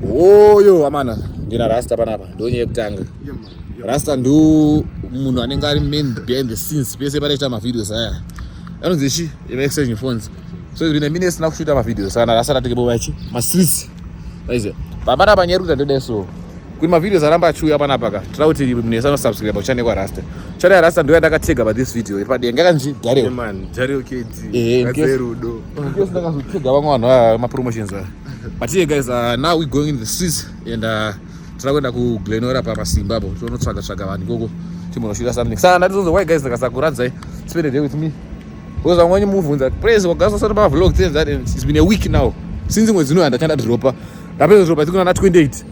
Oyo amana ndina rasta panapa ndonye yekutanga. Rasta ndo munhu anenge ari main behind the scenes pese panoita mavideos aya. Anonzi chi exchange phones. So zvine mine sina kushuta mavideos sana rasta rateke bachi streets. Aize. Pamana panyeru kutandodeso. Kune mavideos aramba achuya panapa ka. Trauti mune sana subscribe kuchane kwa rasta. Chane ya rasta ndo ndakatega ba this video. Padenga kanji Dario. Man, Dario KD. Gazerudo. Because ndakazotega vamwe vanhu ma promotions aya. But yeah guys, now we going in the streets and tinakwenda ku Glenora pa Zimbabwe. Tonotsvaga vanhu ikoko. Timonoshira something. Saka ndatizozo why guys ndakasakuradza spend a day with me. Because I want you move on that praise wakasa sort of vlog things that it's been a week now since mwezi uno ndachanda dropa. Ndapedza dropa tikuna na 28.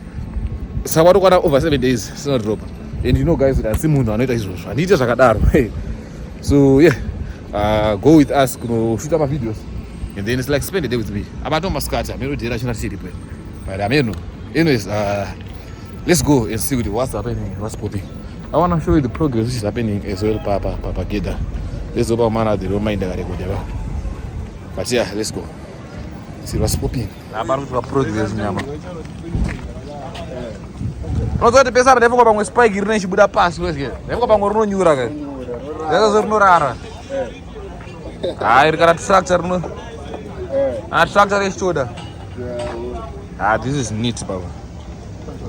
Saka watokwana over 7 days sina dropa. And you know guys that munhu anoita izvozvo. Andite zvakadaro. So yeah, go with us kunoshuta ma videos. And then it's like spend a day with me. Abato maskata, mero dira china chiri pe. But ameno. Anyways, let's go and see what's happening, what's popping. I want to show you the progress which is happening as well, Papa Geda. Let's go man the reminder that but yeah, let's go. See what's popping. About progress nyama. No zote pesa ba devuka pamwe spike irine chibuda pass lwese. Devuka pamwe runonyura ke. Yakazo rinorara. Irikara structure no. Structure is shoulder. This is neat, baba.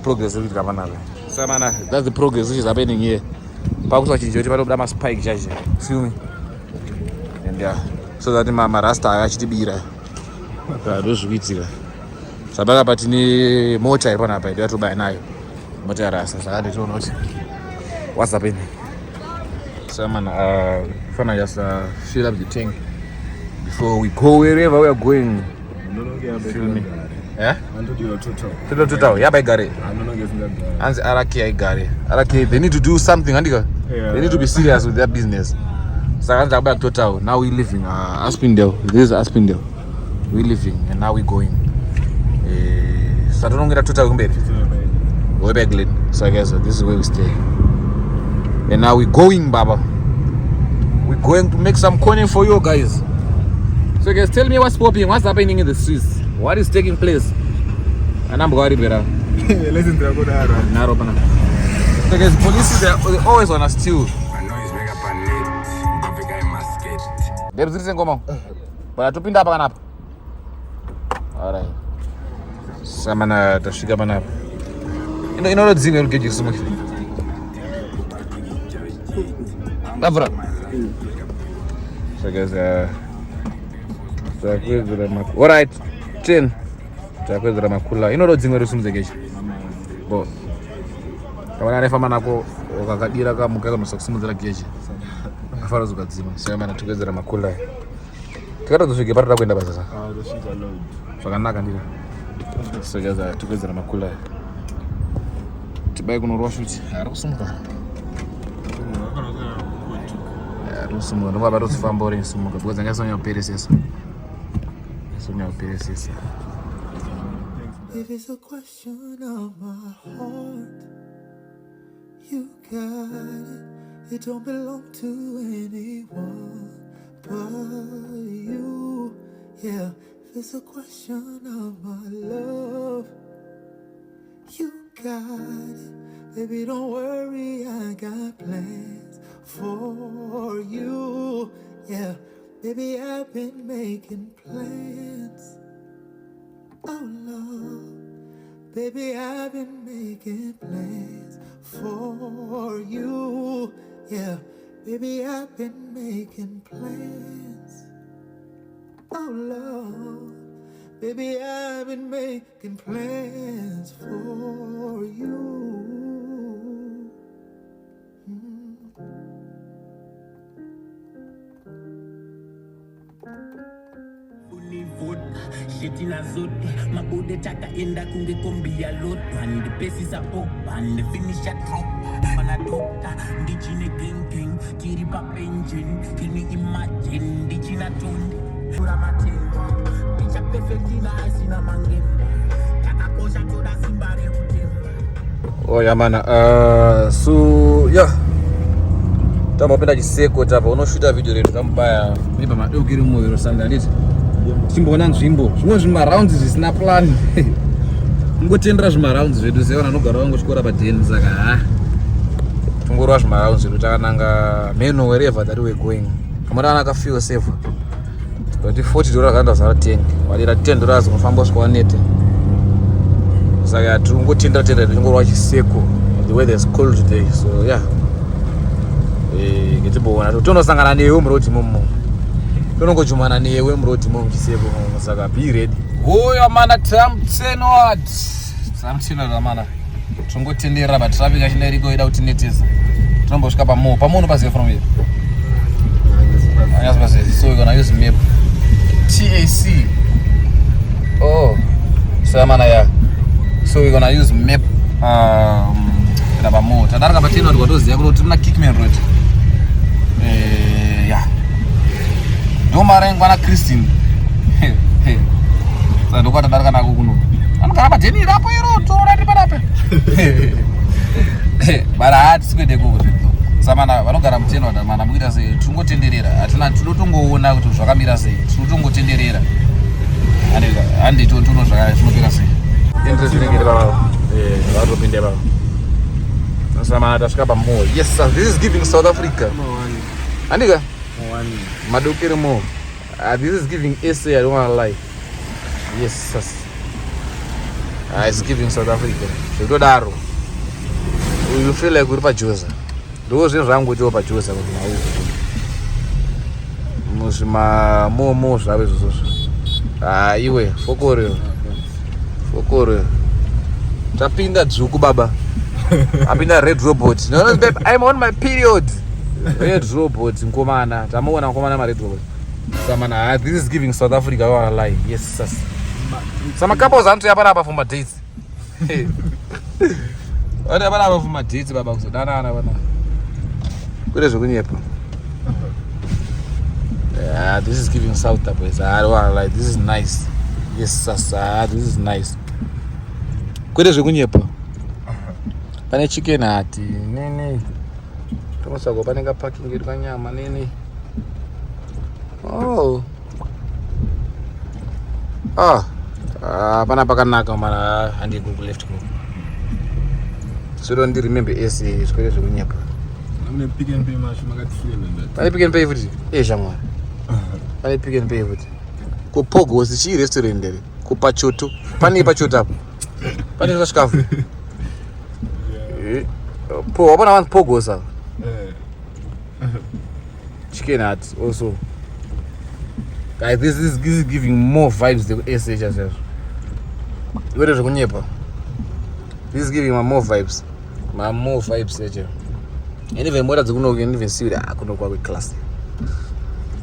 Progress is happening. So man, that's the progress which is happening here. Pakusa chinjoti panobuda ma spike chaje. Feel me? And yeah, so that my rasta achitibira. Ndozviitika. Sabaka patine mota iri panapa ndo yatoba nayo. Mota ya rasta saka nditoona kuti what's happening. So man, fana just fill up the tank before we go wherever we are going. Feel me? Yeah? Total. Yeah, by Gary. And Araki Gary. Araki, they need to do something, Andika. They need to be serious with their business. So I back total. Now we living Aspindale. This is Aspindale. We living and now we going. So I don't get a total baby. We're back late. So I guess this is where we stay. And now we going, Baba. We're going to make some coin for you guys. So guys, tell me what's popping, what's happening in the streets. What is taking place? And I'm going to listen to the so guys, police they're always on us too. There's this come on. But I tupinda hapa kana hapa. Alright. Samana tashika bana hapa. Ino zinga ngeje sumo. Davra. So guys, alright. 10 takwezera makula inodo dzimwe risumzekechi bo kama nane fama nako ukakadira kamuka kama sakusimudzira geji afara zukadzima sema mana tukwezera makula tikatozosvike parita kuenda basa saka tosvika load zvakanaka ndira sojaza tukwezera makula tibai kunorwa shuti ari kusumuka ari kusumuka ndonga batosifamba uri nsumuka because angasonya uperesesa If it's a question of my heart, you got it. It don't belong to anyone but you. Yeah, if it's a question of my love, you got it. Baby, don't worry, I got plans for you. Yeah. Baby, I've been making plans. Oh Lord, baby, I've been making plans for you. Yeah, baby, I've been making plans. Oh Lord, baby, I've been making plans for you. Shetina zot, mabude chaka enda kunge kombi ya lot. And the paces are up and the finish at top. Man a doctor, ndichine gang, kiri pa engine. Can you imagine, ndichina tune. Pura matemba, ndicha perfectina asina mangemba. Kaka kosha toda simbare kutemba. Oh yeah man, so yeah. Tamapenda chiseko tapa unoshuta video redu kambaya nipa madokiri moyo sanda nditi. Chimbona nzvimbo zvimwe zvima rounds zvisina plan. ngotendera zvimarounds zvedu sevana anogara vangotyora padeni saka tongorova zvimarounds zvedu takananga meno wherever that we're going kamwana akafeel safer but $40 kana zara10 wadira $10 unofamba usvika wanete saka tingotenda tingorova chiseko the weather is cold today so yeah ngetiboona tonosangana newe muroti momo tonongojumana newe muroti momo chiseko saka be ready hoyo mana tamtsenod mana tongotendera but traffic achina iriko ida kutinetesa tinombosvika pamono paziva from here so we're gonna use map TAC so mana ya so we're gonna use map pamo tadarika patino ndikotoziva kuti muna Kickman Road yeah ndomarengwana Christine saka ndokwatadarika nako kuno anogara padeni rapo iro toorati padape bara hatisikwende kuzvio samana vanogara muteno mana mukuita sei tingotenderera hatina tinotongoona kuti zvakamira sei tinotongotenderera handi tono zvinopera sei vatopinde pavo samana tasvika pamo yes sir, this is giving South Africa handika madokere mo this is giving SA, I don't want to lie yes sir. It's giving South Africa zvitodaro you feel like uri pajoza ndo zvinhu zvangu tiwo pajoza kuti muzvimamomo zvavo izvozvo iwe fokore tapinda dzvuku baba apinda red robot no babe I'm on my period red robot nkomana tamuona nkomana ma red robot samana this is giving South Africa, I want to lie yes sir. Some couples aren't apa for my dates. What about for my dates baba kuzodana bana. Kule zokunyepa. Yeah, this is giving South boys. I don't want like this is nice. Yes sasa, this is nice. Kule zokunyepa. Pane chicken ati nini. Tomosago panenga parking yedu kanyama nini. Oh. Pana pakanaka mara handi Google left go. So don't remember AC skwere zvokunyepa. Amune Pick n Pay macho makatifunga. Pane Pick n Pay futi. Shamwari. Pane Pick n Pay futi. Ku Pogos chi restaurant ndere. Ku Pachoto. Pane Pachoto apo. Pane zvashikafu. Po wapona vanhu Pogos apo. Chicken Hut also. Guys, this is giving more vibes than SH yourself. Where is Kunyepa? This is giving more vibes. More vibes, SH. And even more than you can even see that I couldn't go with class.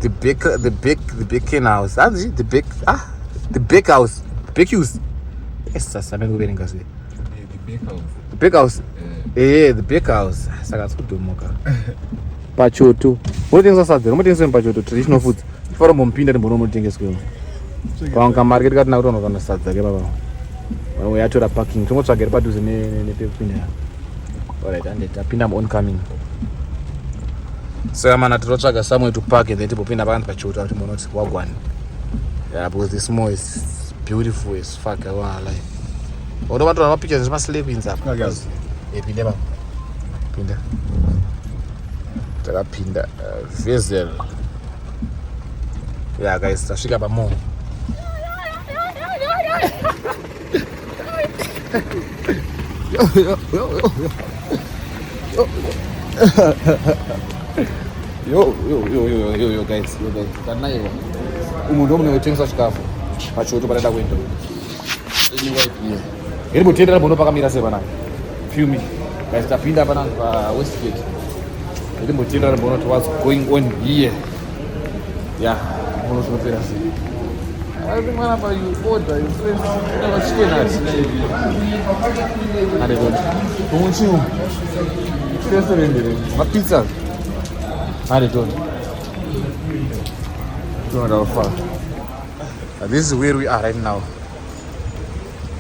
The baking house. The bakehouse. Bakehouse. Yes, that's something we're going to say. The bakehouse. Yeah, the bakehouse. Sagas good to moka. Pachoto. What things are Saturday? What things are Pachoto? Traditional food. For Mompinda and Bono Tingas. Panka market got now on the Saturday. When we had to the parking, too much I get back to the name. Alright, and it Pinam oncoming. So I'm at Rochaga somewhere to park and then to pin a band Pachoto to Monot Wagwan. Yeah, because this mall is beautiful as fuck. I want to lie. What about our pictures? Must live in that. Yes. Pinda. Pinda. Vessel. Yeah, guys, tashika ba mo. Yo, guys. Kana yo. Umuntu omwe uthengisa chikafu. Pachoto baleta kwento. Iri mutendera bono pakamira sebana. Fumi. Guys, tapinda bana pa Westgate. Iri mutendera bono to what's going on here. Yeah. I think one of you order your friends never chicken at. I don't know. My pizza. I don't know. This is where we are right now.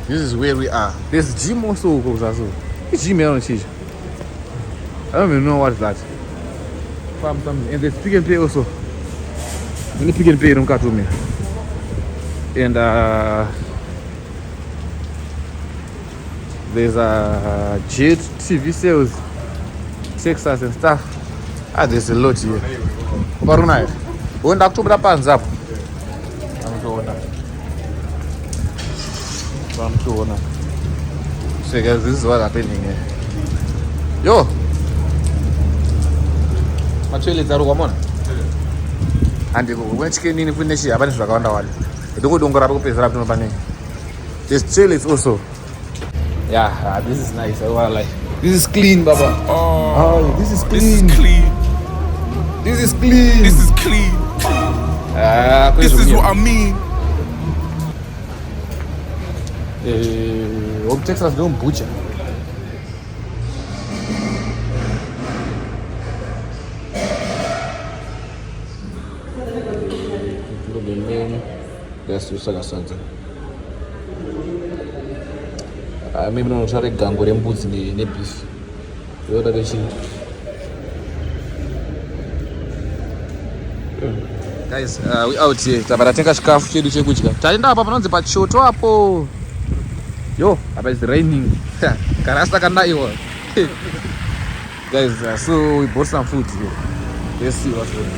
This is where we are. There's gym also goes as well. It's gym here on cheese. I don't even know what is that. And there's Pick n Pay also. When the Pick n Pay don't cut to me. And there's a Jet TV sales, Texas and stuff. There's a lot here. Baruna. When the October pans up. So guys, this is what's happening here. Yo! Actually, it's a woman. And when chicken in finish, I went to the ground. This chill is also. Yeah, this is nice. I want like. This is clean, Baba. Oh, this is clean. This is clean. This is clean. This is what I mean. Hope Texas don't butcher. Let's do something. Maybe not try to gang with them boots in the beef. The other day, guys, we out here. Tabatenga scarf chedu chekuchika. Taenda hapa panonze pa choto hapo. Yo, hapa is raining. Karasta kana hiyo. Guys, so we bought some food here. Let's see what's going on.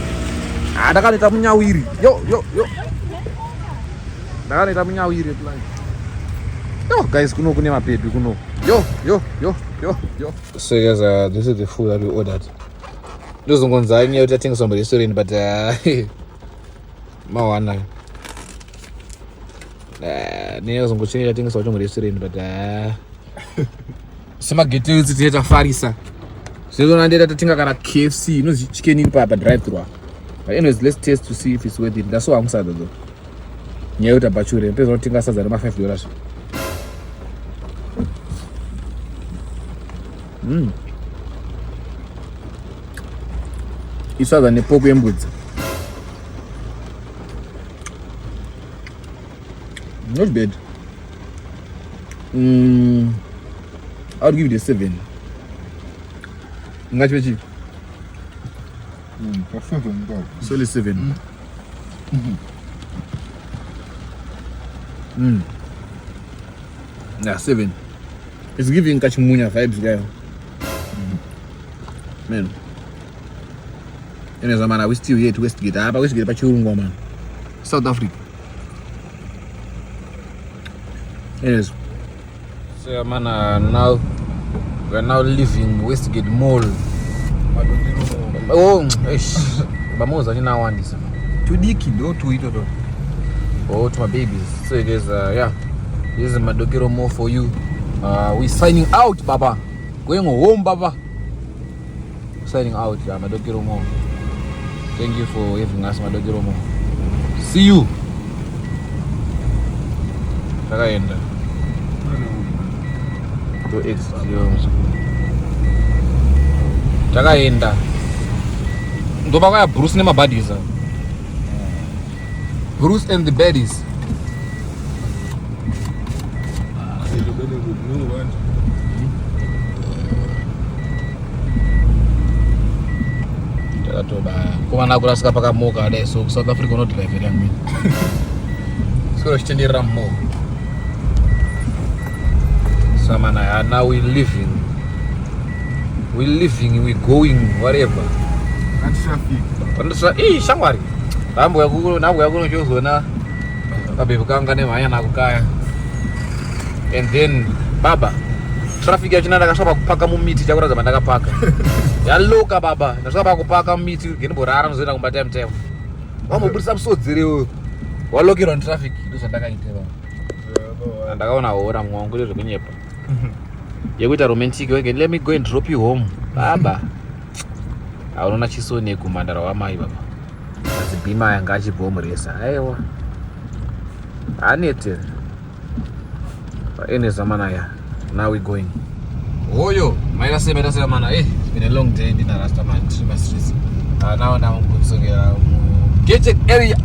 Ada kan itamunyawiri. Yo. Ada itamunyawiri plan. Yo, guys, kuno kune mapepi kuno. Yo. So guys, this is the food that we ordered. Those ones I knew that thing somebody restaurant, but mawana. Neos on kuchini things somebody restaurant, but some get to the farisa. So don't under that thing like KFC, you know, chicken in papa drive through. But anyways, let's taste to see if it's worth it. That's what I'm saying though. Nyeuta bachure, pesa utinga sasa za $5. It's other than pork and boots. Not bad. I'll give it a 7. Much better. Solid 7. Yeah, 7. It's giving Kachumunya vibes, guy. Man. Anyways, man, we still here to Westgate. Westgate, man. South Africa. Anyways. So, man, now we're now leaving Westgate Mall. Oh, Bamoza, you know, one this. To the kid, or to it, or oh, to my babies. So, guys, yeah, this is my Madogero Mall for you. We're signing out, Baba. Going home, Baba. Signing out, Madogero Mall. Thank you for having us, Madogero Mall. See you. Tagaenda. To Tagaenda. Ndoba kwa Bruce nema baddies. Bruce and the baddies. Kuma nakurasika pakamoka dai, so South Africa not drive it me. So chitendera mo. So man, now we living, we going wherever. And traffic. Shangwari. Nambo yakuno chozona. Kabebu kanga ne maya nakukaya. And then baba. Traffic ya chinanda kashopa kupaka mu miti chakura zama ndakapaka. Yaloka baba. Ndashopa kupaka mu miti ngenborara mzoenda kumbata mtemo. Wamubudisa msodzere wewe. Walokira on traffic ndo ndakaiteva. Ndakaona ora mwangu lero kunyepa. Yekuita romantic weke, let me go and drop you home. Baba. Aona chisone kumandara wa mai baba. Azibima yanga achibomuresa. Aiwa. Anete. Ene zamana ya. Now we going. Oyo, maila sema mana. It's been a long day in the Rasta man, Trima Street. Now I'm going to get area.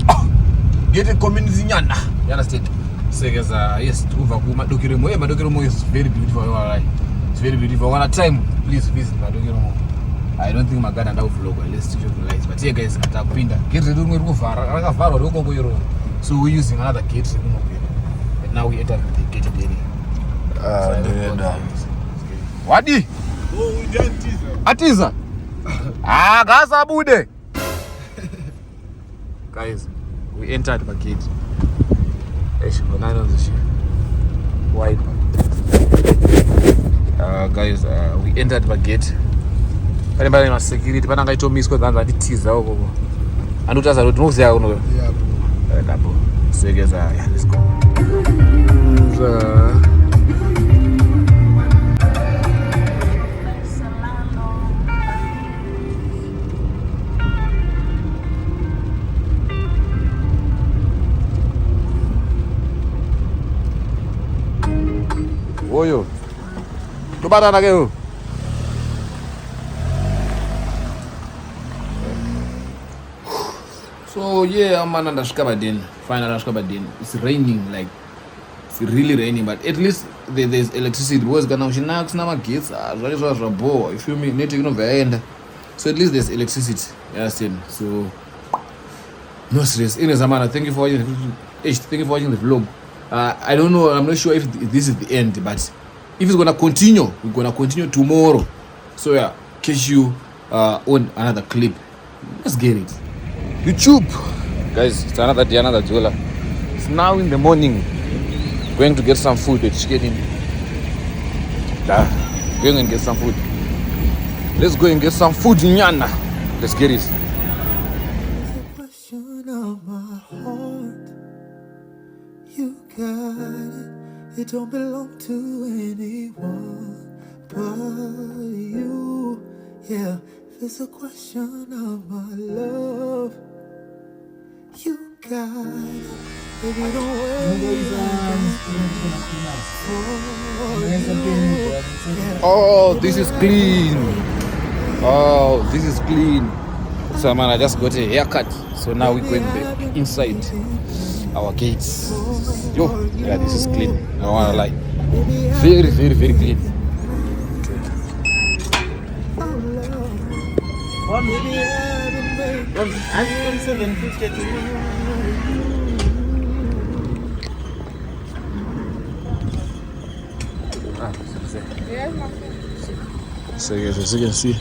Get a community nyana. You understand? So guys, yes, over Madogero Mall. Madogero Mall is very beautiful. Right? It's very beautiful. One time, please visit Madogero Mall. I don't think my God and I will vlog. Let's switch off the lights. But here guys, at Apinda, get the room go far. So we're using another gate. And now we enter the gate area. Wadi? Atiza? Gasa bude. Guys, we entered the gate. Wide. Guys, we entered the gate. Panembali ma security pananga ito misko dzanza nditiza ukoko. Andotaza kuti muziya uno. Dabo. Segeza, yeah, let's go. Oyo. Tubatana ke yo. So yeah, I'm an Andashkabadin. Final Andashkabadin. It's raining, like it's really raining, but at least there's electricity. What's gonna shinax nama kids? Rabo. You feel me? Need to end. So at least there's electricity. You understand? So no stress. In Zamana, thank you for watching. Thank you for watching the vlog. I don't know. I'm not sure if this is the end, but if it's gonna continue, we're gonna continue tomorrow. So yeah, catch you on another clip. Let's get it. YouTube, guys, it's another day, another Jola. It's now in the morning. Going to get some food with chicken. Going and get some food. Let's go and get some food, Nyana. Let's get it. It's a question of my heart. You got it. It don't belong to anyone but you. Yeah, it's a question of my love. You got it. Baby, don't worry. Oh, this is clean. Oh, this is clean. So man, I just got a haircut. So now we're going back inside our gates. Yo, yeah, this is clean. I don't wanna lie. Very, very, very clean. So yes, as you can see,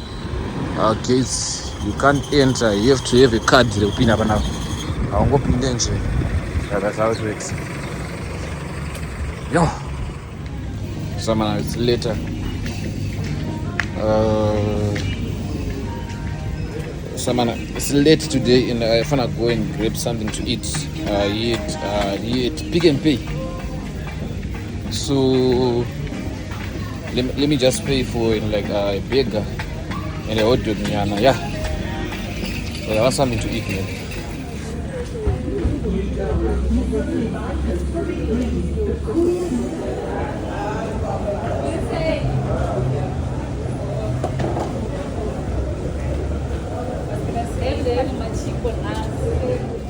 our gates, you can't enter. You have to have a card. They'll pin up now. I won't go pin them. That's how it works. Yo, someone it's later. It's late today, and I wanna go and grab something to eat. Eat Pick and Pay. So let me just pay for like a burger and a hot dog. Yeah, I want something to eat, man.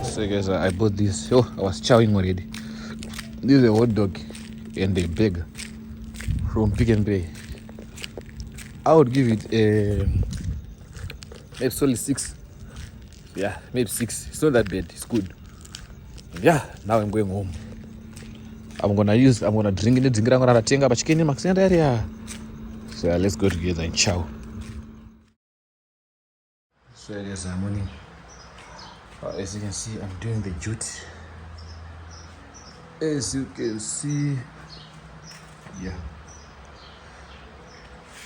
So guys, I bought this. Oh, I was chowing already. This is a hot dog and a burger from Pick and Pay. I would give it a maybe only 6. Yeah, maybe 6. It's not that bad. It's good. Yeah, now I'm going home. I'm gonna drink in the drink. I'm gonna take a chicken in my area. So yeah, let's go together and chow. So yes, I'm morning. As you can see, I'm doing the duty. As you can see, yeah,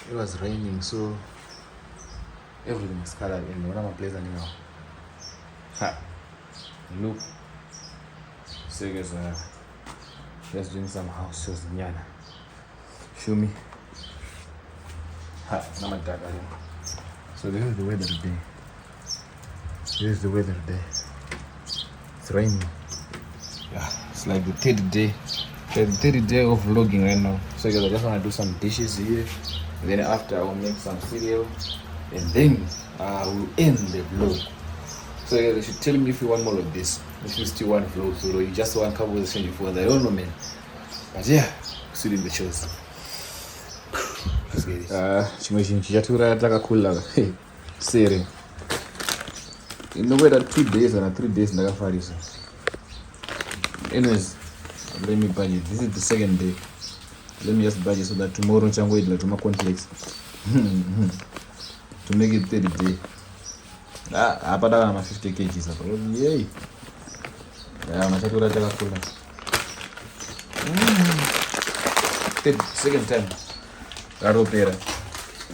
it was raining, so everything is colored in one of my place anyhow. Look, so guys, just doing some house shows in Yana. Show me. So this is the weather today. This is the weather today. It's raining. Yeah, it's like the third day of vlogging right now. So guys, I just want to do some dishes here. And then after I will make some cereal. And then I will end the vlog. So guys, you should tell me if you want more of this. If you still want vlogs or you just want conversation before that. I don't know, man. But yeah, still in the chores. Let's get it. Siri. You know whether 2 days or 3 days Anyways, let me buy it. This is the second day. Let me just budget so that tomorrow I'm going to like my cornflakes to make it 30 day. Apa dah nama 50 kg sapa. Yay. Ya macam tu dah jaga pula. Second time. Karo pera.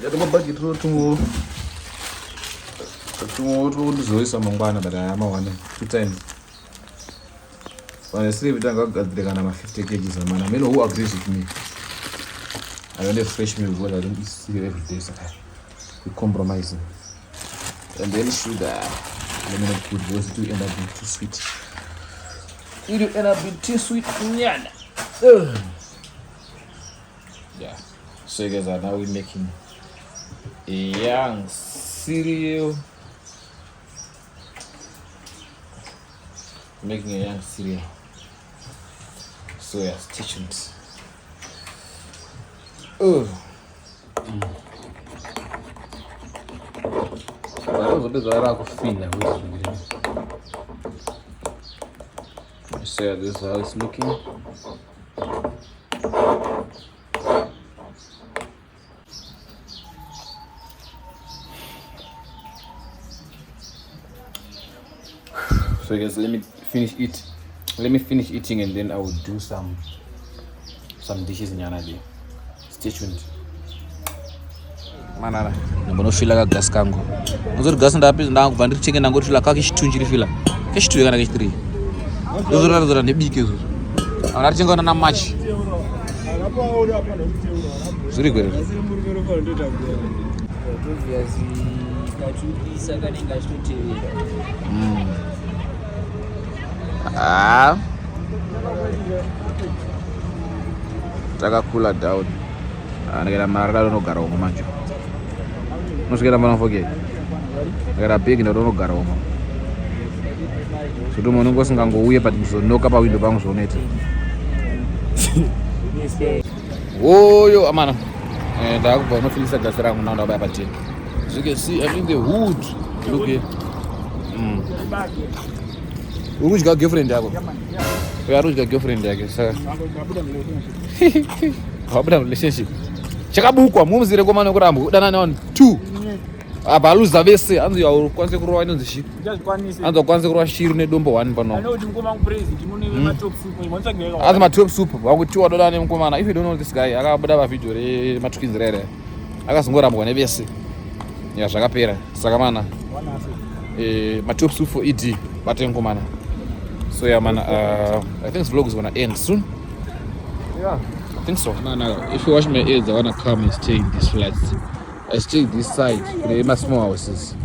Jadi mau bagi tu tunggu ndizoisa mangwana bada amawana 2 times. Honestly, we don't got the 50 kg man. I mean, who agrees with me? I only fresh milk, but I don't eat cereal every day, so we compromise. And then sugar, let me not put those to end up being too sweet. It will end up being too sweet. Yeah. So guys, now we're making a young cereal. Making a young cereal. So yeah, stay tuned. So yeah, this is how it's looking. So guys, let me finish eating and then I will do some dishes in another day. Stay tuned. Manana ndinofila ka gas kangu uzori gas ndapi ndakubva ndiri chenge ndangotila kakishtunjiri fila kashituye kana kashitiri uzora nebike zo ana richenga na match zuri gwere takakula down anakera marara unogara umwe manje unosvikira manafoke akera big ndonogara umwe kuti munhu ngosingangouye but muzonoka pawindo pangu zvonete oyo amana ndakubva unofilisa gasi rangu naundabaya pateni. As you can see, I'm in the hood. Look here. Who's got girlfriend? Who's got girlfriend? Relationship. Chakabukwa mumzire komana kurambo danana on 2 abaluza vese anzi kwanze kurwa ino zishi anzo kwanze kurwa shiri nedombo 1 pano anoti mukoma kupresident muneve matop soup mwantsagela azi matop soup wakutiwa dodane mukomana. If you don't know this guy akabuda ba video re matukinzirere akazongorambwa nevese ya zvakapera saka mana matop soup for ED batenkomana. So yeah man, I think this vlog is gonna end soon. Yeah, I think so. No, if you watch my ads, I wanna come and stay in this flat. I stay this side, my small houses,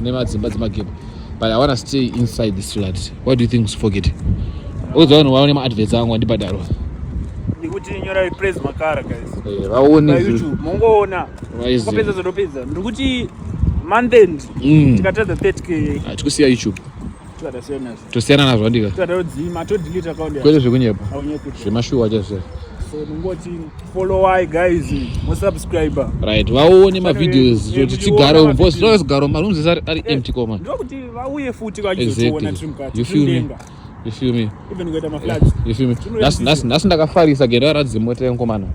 but I wanna stay inside this flat. What do you think? Forget. Also, I want my adverts. I want the badaro. You would in your praise Makara, guys. I want YouTube. Mongona. Why is it? Nduguti Mandend. Tikata the 30k. To see YouTube. To see another one. To delete account. Kwele zvikunyepa. Zvimashuwa chese. So ngoti follow why guys, mo subscriber. Right. Vaone ma videos kuti tigare umbo so garo marooms ari empty koma. Ndokuti vauye futi kwachizoona trimukati. You feel me? Even ngoita ma flags. You feel me? That's ndakafarisa genda radzi mota yenkomana.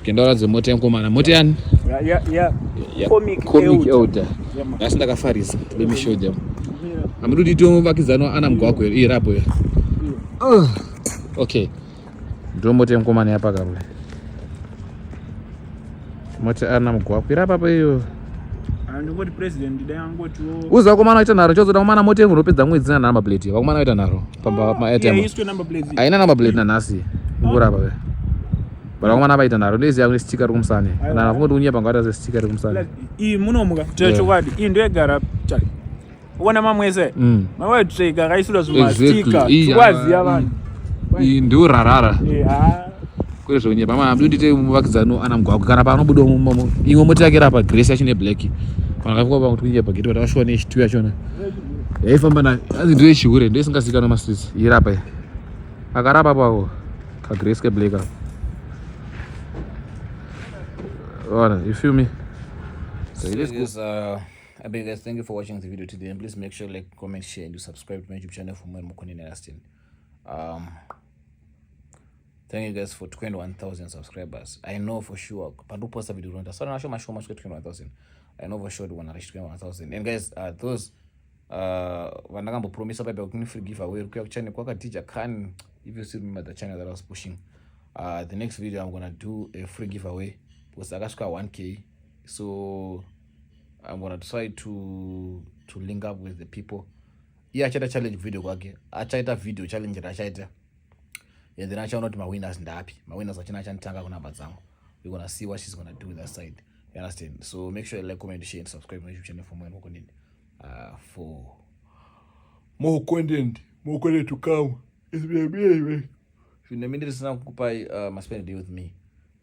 Genda radzi mota yenkomana. Mota yani? Yeah. Comic elder. That's ndakafarisa. Let me show them. Amrudi to vakizano ana mgwako irapo ya. Okay. Ndo mota yenkomana yapa kabwe. Mota ana mgwako irapa pa iyo. Ndingoti president ndayangoti uza komana ita naro chozoda komana mota yengu ropedza mwedzi na number plate. Wakomana ita naro pamba ma ATM. Yeah, iswe number plate. Aina number plate na nasi. Ngorapa we. Bara komana baita naro ndezi yakune sticker kumsane. Na ngoti unyapa ngata ze sticker kumsane. I munomuka techo kwadi. I ndo egara chali. Uona mamwese. Mawe trigger kaisula zuma sticker. Kwazi yabantu. Ndio rarara. Kule zvonye pama ndite muvakidzano ana mugwako kana pano budo mumomo imwe moti yake rapa Grace yachine black panakafika pa kuti kunje paketi watashwa ne chitu yachona yaifamba na azi ndiye chihure ndiye singasikana ma streets irapa akarapa pawo ka Grace ke black ona you feel me. So this I beg guys, thank you for watching the video today, and please make sure like, comment, share and you subscribe to my YouTube channel for more content. Thank you guys for 21,000 subscribers. I know for sure. But don't post a video. So I'm not sure much 21,000. I know for sure we wanna reach 21,000. And guys, those vandakambo promise about free giveaway. Channel kwakatija can if you still remember the channel that I was pushing. The next video I'm gonna do a free giveaway because I got 1K. So I'm gonna try to link up with the people. Yeah, I tried challenge video kwake. I tried a video challenge rachaita. And then I shall not my winners ndapi. My winners are chananga kuna bazangu. We're gonna see what she's gonna do with that side. You understand? So make sure you like, comment, share, and subscribe my YouTube channel for more content. For more content to come. It's me. If you need to must spend a day with me.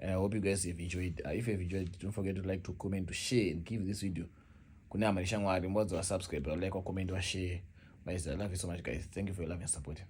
And I hope you guys have enjoyed. If you have enjoyed, don't forget to like, to comment, to share, and give this video. Kuna marisha ngwari mwazo wa subscribe, like, or comment, or share. I love you so much, guys. Thank you for your love and support.